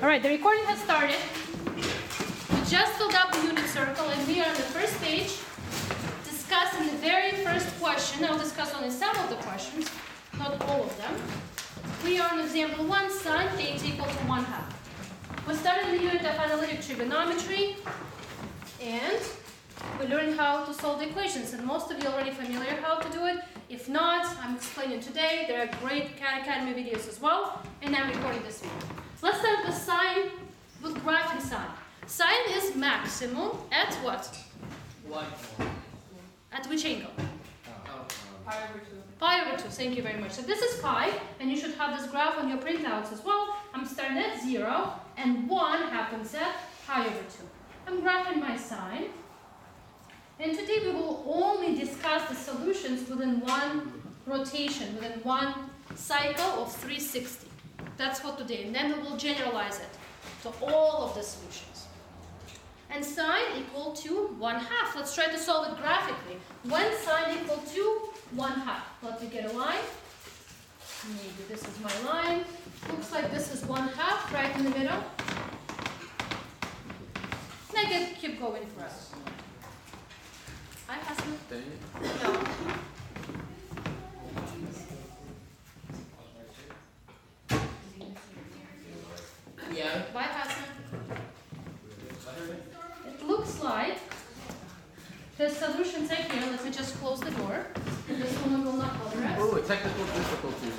All right, the recording has started. We just filled up the unit circle and we are on the first page discussing the very first question. I'll discuss only some of the questions, not all of them. We are on example 1, sine theta equal to 1/2. We started the unit of analytic trigonometry and we learned how to solve the equations, and most of you are already familiar how to do it. If not, I'm explaining today. There are great Khan Academy videos as well, and I'm recording this video. Let's start with sine, with graphing sine. Sine is maximum at what? At which angle? Pi over 2. Pi over 2, thank you very much. So this is pi, and you should have this graph on your printouts as well. I'm starting at 0, and 1 happens at pi over 2. I'm graphing my sine. And today we will only discuss the solutions within one rotation, within one cycle of 360. That's for today. And then we will generalize it to all of the solutions. And sine equal to 1/2. Let's try to solve it graphically. When sine equal to 1/2. Let me get a line. Maybe this is my line. Looks like this is 1/2 right in the middle. And I can keep going for us. Hi, Hassan. No. Yeah. Bye, Hassan. It looks like the solutions are here. Let me just close the door. This one will not bother us. Oh, technical difficulties.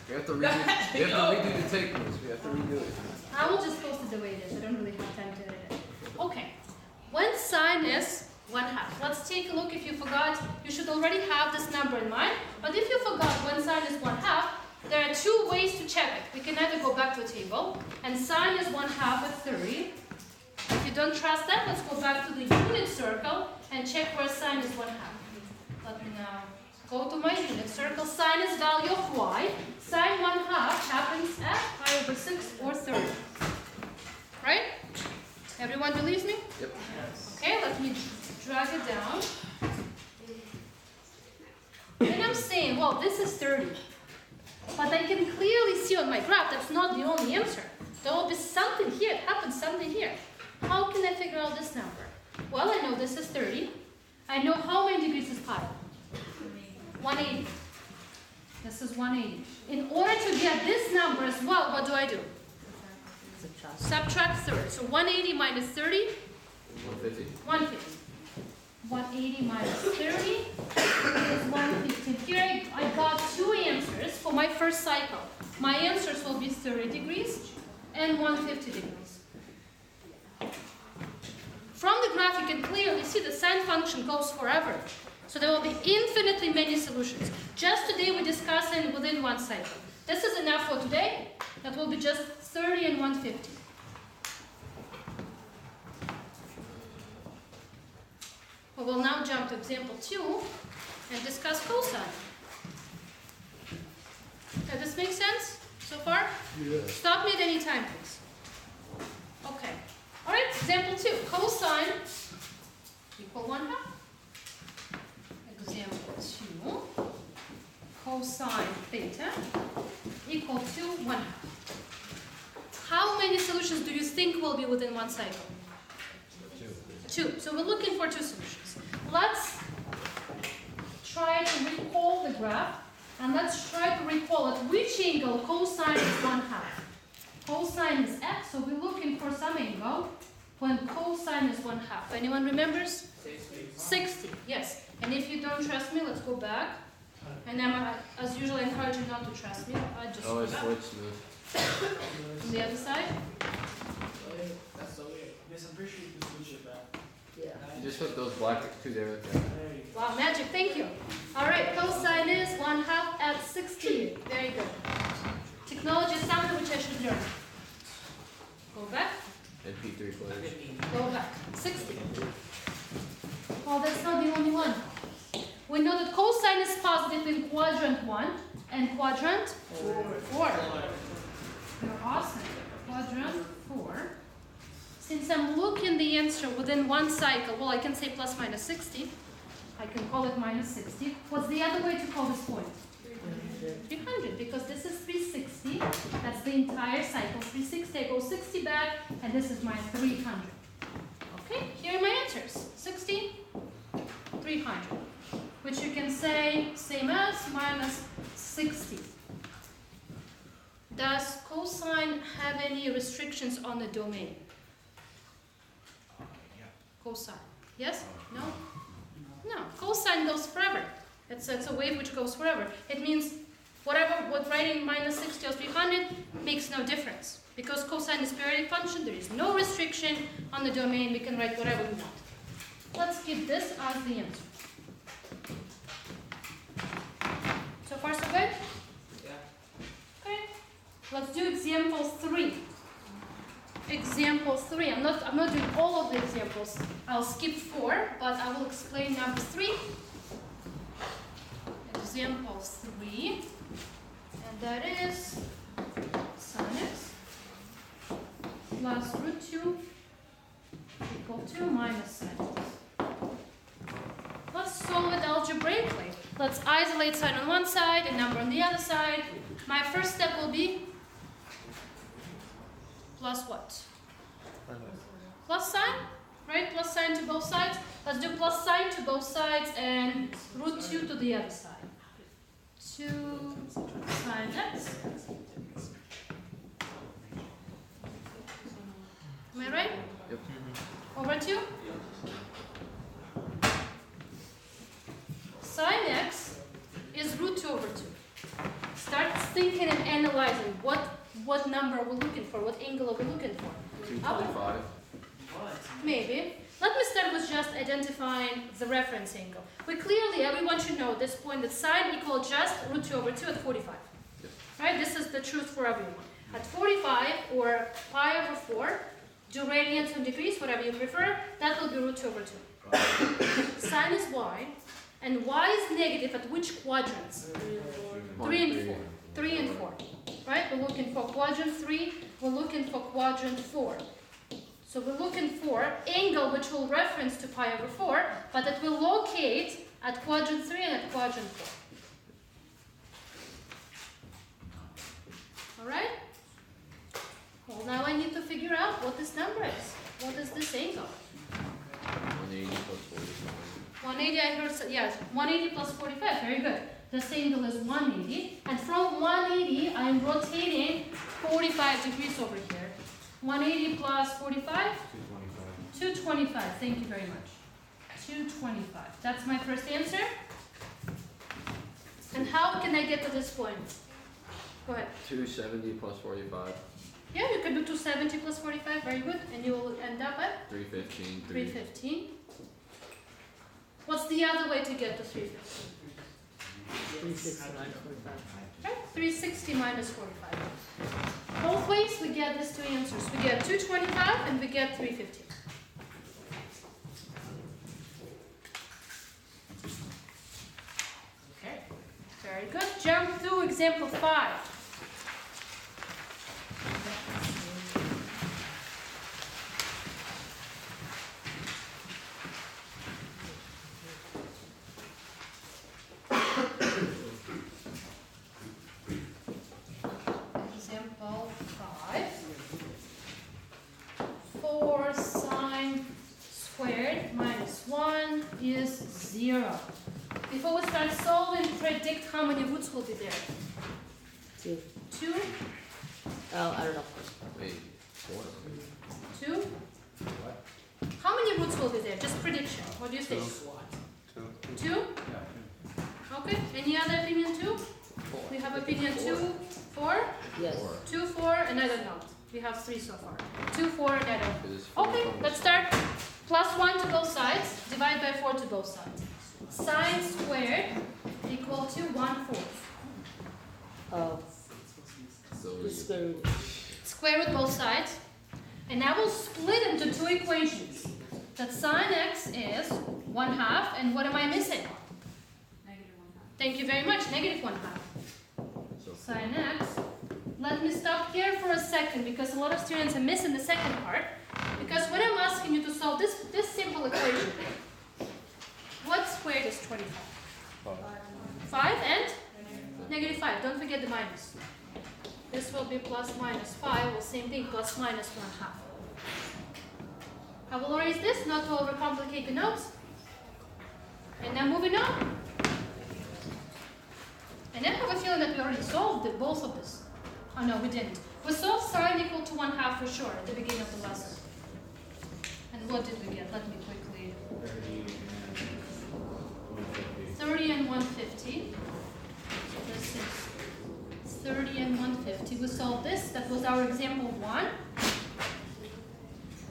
We have to redo the take notes. We have to redo it. I will just post it the way it is. I don't really have time to edit it. Okay. When sine is 1/2. Let's take a look. If you forgot, you should already have this number in mind. But if you forgot when sine is 1/2, there are two ways to check it. We can either go back to a table, and sine is 1/2 at 30. If you don't trust that, let's go back to the unit circle and check where sine is 1/2. Let me now go to my unit circle. Sine is value of y. Sine 1/2 happens at pi over 6 or 30. Right? Everyone believes me? Yep. Okay, let me drag it down. And I'm saying, well, this is 30. But I can clearly see on my graph that's not the only answer. There will be something here. It happens something here. How can I figure out this number? Well, I know this is 30. I know how many degrees is pi? 180. This is 180. In order to get this number as well, what do I do? Subtract 30. So 180 minus 30? 150. 150. 180 minus 30 is 150. Here I got two answers for my first cycle. My answers will be 30 degrees and 150 degrees. From the graph, you can clearly see the sine function goes forever. So there will be infinitely many solutions. Just today, we're discussing within one cycle. This is enough for today. That will be just 30 and 150. We will now jump to example 2 and discuss cosine. Does this make sense so far? Yeah. Stop me at any time, please. Okay. All right, example 2. Cosine equal 1/2. Example 2. Cosine theta equal to 1/2. How many solutions do you think will be within one cycle? 2. So we're looking for 2 solutions. Let's try to recall the graph, and let's try to recall at which angle cosine is 1/2. Cosine is x, so we're looking for some angle when cosine is 1/2. Anyone remembers? 60, yes. And if you don't trust me, let's go back. And I'm, as usual, I encourage you not to trust me. I just Oh, it's forward smooth. on the other side. That's so weird. Yes, I'm pretty sure you can switch it back. Yeah. You just put those black two there with there. Wow, magic, thank you. All right, cosine is 1/2 at 60. Very good. Technology is something which I should learn. Go back, And P3/4. go back. 60. Well, that's not the only one. We know that cosine is positive in quadrant 1 and quadrant 4. You're awesome. Quadrant 4. Since I'm looking the answer within one cycle, well, I can say plus minus 60. I can call it minus 60. What's the other way to call this point? 300, because this is 360. 360. That's the entire cycle, 360. I go 60 back, and this is my 300. Okay, here are my answers. 60, 300. Which you can say same as minus 60. Does cosine have any restrictions on the domain? Cosine. Yes? No? No. Cosine goes forever. It's a wave which goes forever. It means what writing minus 60 or 300 makes no difference. Because cosine is a periodic function, there is no restriction on the domain. We can write whatever we want. Let's keep this as the answer. So far, so good? Yeah. Okay. Let's do example 3. Example 3. I'm not doing all of the examples. I'll skip 4, but I will explain number 3. Example 3. And that is sin x plus root 2 equal to minus sin x. Let's solve it algebraically. Let's isolate sign on one side and number on the other side. My first step will be plus what? Plus sign, right? Plus sign to both sides. Let's do plus sign to both sides and root 2 to the other side. 2 sin x. Am I right? Yep. Over 2. Sin x is root 2 over 2. Start thinking and analyzing what number are we looking for, what angle are we looking for? 225. Maybe. Let me start with just identifying the reference angle. Everyone should know at this point that sine equals just root 2 over 2 at 45. Yes. Right? This is the truth for everyone. At 45 or pi over 4, do radians and degrees, whatever you prefer, that will be root 2 over 2. Sine is y, and y is negative at which quadrants? 3 and 4. 3 and 4. Right? We're looking for quadrant 3, we're looking for quadrant 4. So we're looking for angle which will reference to pi over 4, but it will locate at quadrant 3 and at quadrant 4. Alright? Well, now I need to figure out what this number is. What is this angle? 180 plus 45. 180, I heard, yes, 180 plus 45, very good. This angle is 180, and from 180, I'm rotating 45 degrees over here. 180 plus 45? 225. 225, thank you very much. 225, that's my first answer. And how can I get to this point? Go ahead. 270 plus 45. Yeah, you could do 270 plus 45, very good. And you will end up at? 315. 315. What's the other way to get to 315? 360 minus 45. Right? 360 minus 45. Both ways we get these two answers. We get 225 and we get 315. Okay, very good. Jump to example 5. Example 5. 4 sine squared minus 1 is 0. Before we start solving, predict how many roots will be there. 2. 2? Oh, I don't know. Wait, 4. 2? What? How many roots will be there? Just prediction. What do you think? 2? Okay. Any other opinion? 2? 4. We have opinion 2, 4? Yes. 2, 4, and I don't know. We have 3 so far. 2, 4, and I don't know. It is 4 Okay, from let's the start. Plus 1 to both sides. Divide by 4 to both sides. Sine squared equal to 1/4. Oh, So the square root. Square root both sides. And I will split into 2 equations. That sine x is 1/2, and what am I missing? Thank you very much, negative 1/2. So Sine x. Let me stop here for a second because a lot of students are missing the second part. Because when I'm asking you to solve this simple equation, what squared is 25? 5 and negative 5. Don't forget the minus. This will be plus minus 5, or same thing, plus minus 1/2. I will erase this, not to overcomplicate the notes. And now moving on. And I have a feeling that we already solved both of this. Oh no, we didn't. We solved sine equal to 1/2 for sure at the beginning of the lesson. And what did we get? Let me quickly. 30 and 150. So this is 30 and 150. We solved this. That was our example 1.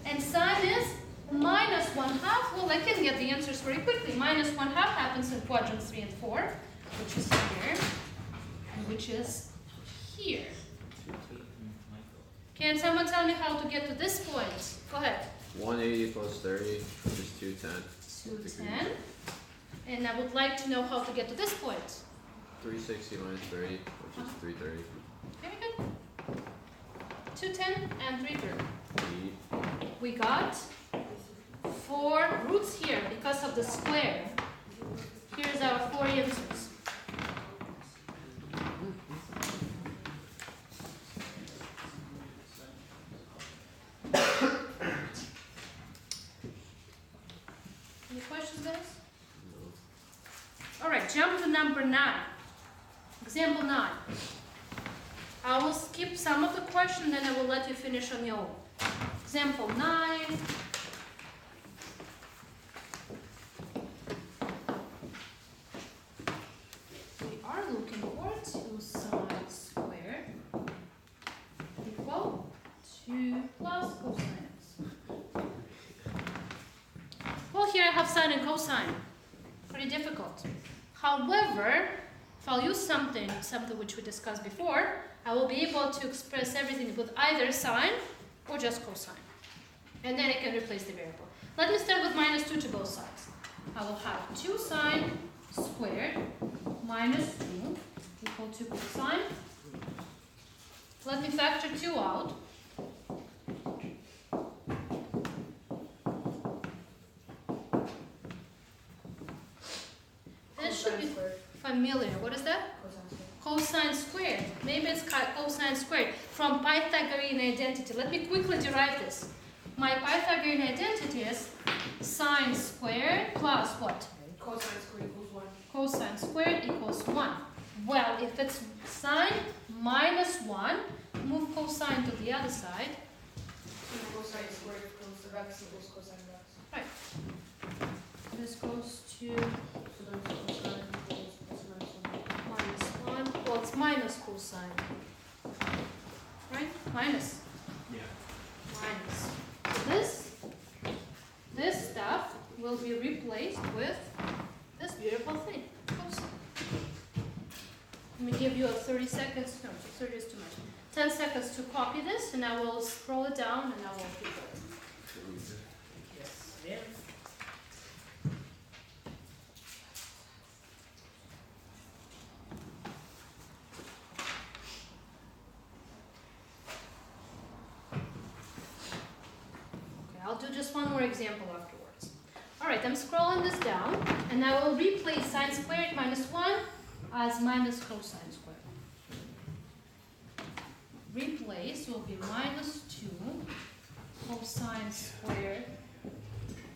And sine is minus 1/2. Well, I can get the answers very quickly. Minus 1/2 happens in quadrants 3 and 4, which is here, and which is here. Can someone tell me how to get to this point? Go ahead. 180 plus 30 is 210. 210. And I would like to know how to get to this point. 360 minus 30, which is 330. Very good. 210 and 330. E. We got 4 roots here because of the square. Here's our 4 answers. Any questions, guys? All right, jump to number 9. Example 9. I will skip some of the question, then I will let you finish on your own. Example 9. We are looking for 2 sine squared equal 2 plus cosine x. Well, here I have sine and cosine. Pretty difficult. However, if I'll use something which we discussed before, I will be able to express everything with either sine or just cosine. And then I can replace the variable. Let me start with minus 2 to both sides. I will have 2 sine squared minus 2 equal to cosine. Let me factor 2 out. This should be familiar. What is that? Cosine squared. Maybe it's cosine squared from Pythagorean identity. Let me quickly derive this. My Pythagorean identity is sine squared plus what? Cosine squared equals 1. Cosine squared equals 1. Well, if it's sine minus 1, move cosine to the other side. Cosine squared equals the x equals cosine of x. Right. This goes to So then cosine equals minus 1. Well, it's minus cosine. Right? Minus. Yeah. Minus. So this stuff will be replaced with this beautiful thing, cosine. Let me give you a 30 seconds, no, 30 is too much. 10 seconds to copy this, and I will scroll it down, and I will keep it. Yes, yeah. I'll do just one more example afterwards. Alright, I'm scrolling this down, and I will replace sine squared minus 1 as minus cosine squared. Replace will be minus 2 cosine squared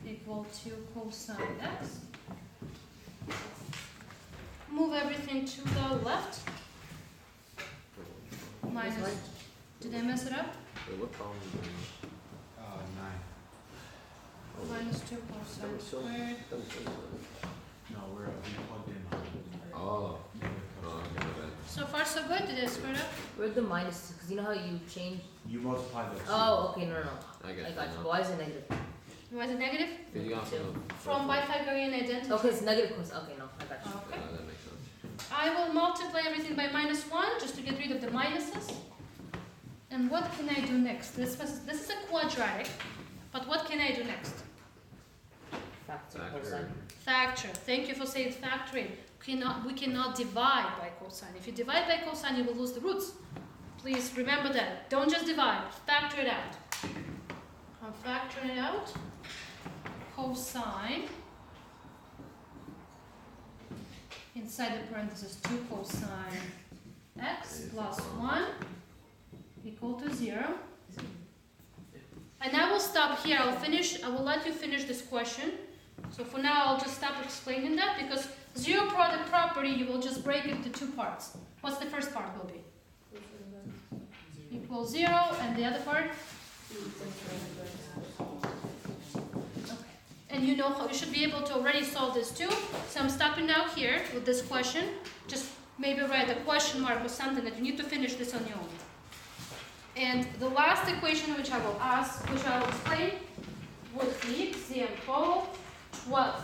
equal to cosine x. Move everything to the left. Minus. Did I mess it up? Wait, what problem is that? 9. Minus 2 cosine squared. No, we plugged in. Oh. Oh, okay, my bad. So far so good. Did I screw it up? Where'd the minus? Because you know how you change. You multiply those. Oh, okay, no. I I get got that you. now. Why is it negative? Why is it negative? Because you got From Pythagorean identity. Okay, it's negative cos. Okay, no, I got you. Okay. that makes sense. I will multiply everything by minus 1 just to get rid of the minuses. And what can I do next? This is a quadratic, but what can I do next? Factor Factor. cosine. Factor. Thank you for saying factoring. We cannot divide by cosine. If you divide by cosine, you will lose the roots. Please remember that. Don't just divide. Factor it out. I'm factoring it out. Cosine. Inside the parentheses, 2 cosine x plus 1 equal to 0. And I will stop here. I will let you finish this question. So for now, I'll just stop explaining that because zero product property, you will just break it into two parts. What's the first part will be? Equals 0, and the other part? Okay. And you know how you should be able to already solve this too. So I'm stopping now here with this question. Just maybe write a question mark or something that you need to finish this on your own. And the last equation which I will explain would be example 12.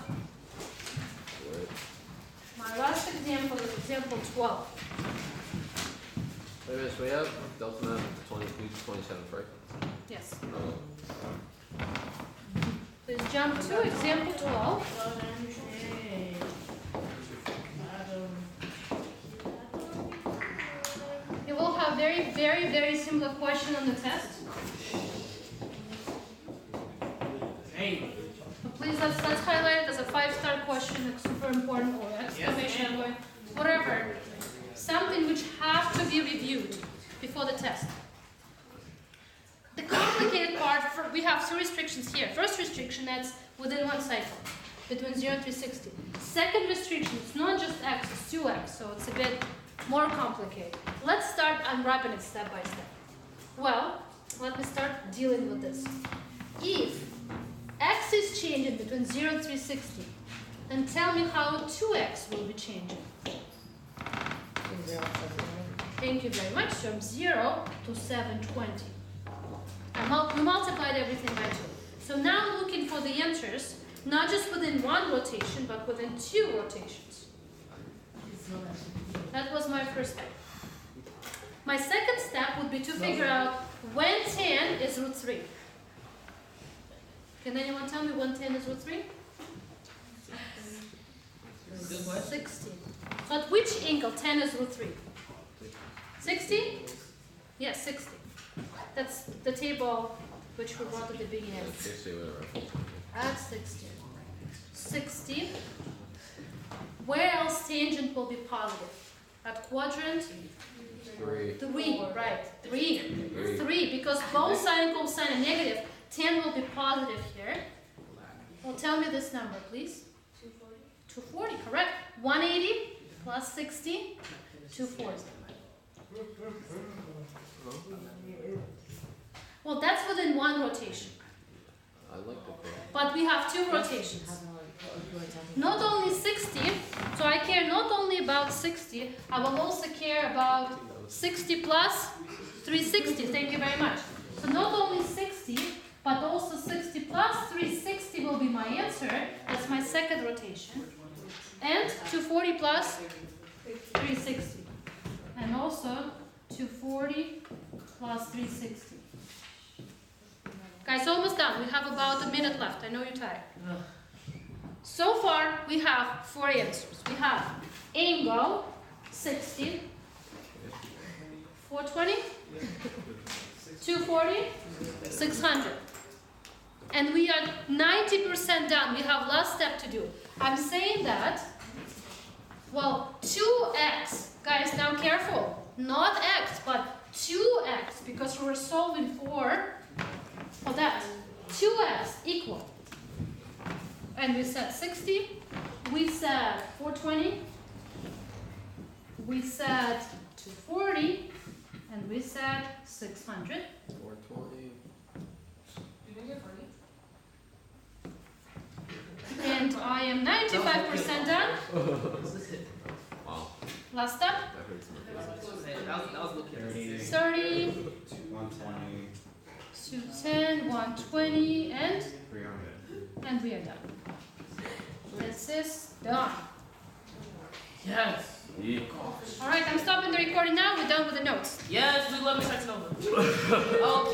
Right. My last example is example 12. Wait a minute, so we have delta map 27th, right? Yes. Oh. Please jump to example 12. You will have very similar question on the test. Hey. But please let's highlight it as a 5-star question, like super important, or exclamation point, whatever. Something which has to be reviewed before the test. The complicated part, we have two restrictions here. First restriction, that's within one cycle, between 0 and 360. Second restriction, it's not just x, it's 2x, so it's a bit more complicated. Let's start unwrapping it step by step. Well, let me start dealing with this. If x is changing between 0 and 360, then tell me how 2x will be changing. Thank you very much. From 0 to 720. We multiplied everything by 2. So now I'm looking for the answers, not just within one rotation, but within 2 rotations. That was my first step. My second step would be to figure out when 10 is root 3. Can anyone tell me when 10 is root 3? 60. So at which angle 10 is root 3? 60? Yes, 60. That's the table which we wrote at the beginning. At 60. 60. Where else tangent will be positive? At quadrant? 3, right. 3, because both sine and cosine are negative. 10 will be positive here. Well, tell me this number, please. 240, correct. 180 plus 60, 240. Well, that's within one rotation. I like the quote. But we have 2 rotations. Not only 60, so I care not only about 60, I will also care about 60 plus 360. Thank you very much. So not only 60, but also 60 plus 360 will be my answer. That's my second rotation. And 240 plus 360. And also 240 plus 360. Guys, almost done. We have about a minute left. I know you're tired. So far, we have 4 answers. We have angle 60, 420, 240, 600. And we are 90% done. We have last step to do. I'm saying that, well, 2x. Guys, now careful. Not x, but 2x, because we're solving for that. 2x equal. And we said 60. We said 420. We said 240. And we said 600. 420. And I am 95% done. Wow. Last step. That hurts my feelings. That was looking 30, 120. 210, 120, and 300. we are done. This is done. Yes. All right, I'm stopping the recording now. We're done with the notes. Yes, we love Miss Over. Okay.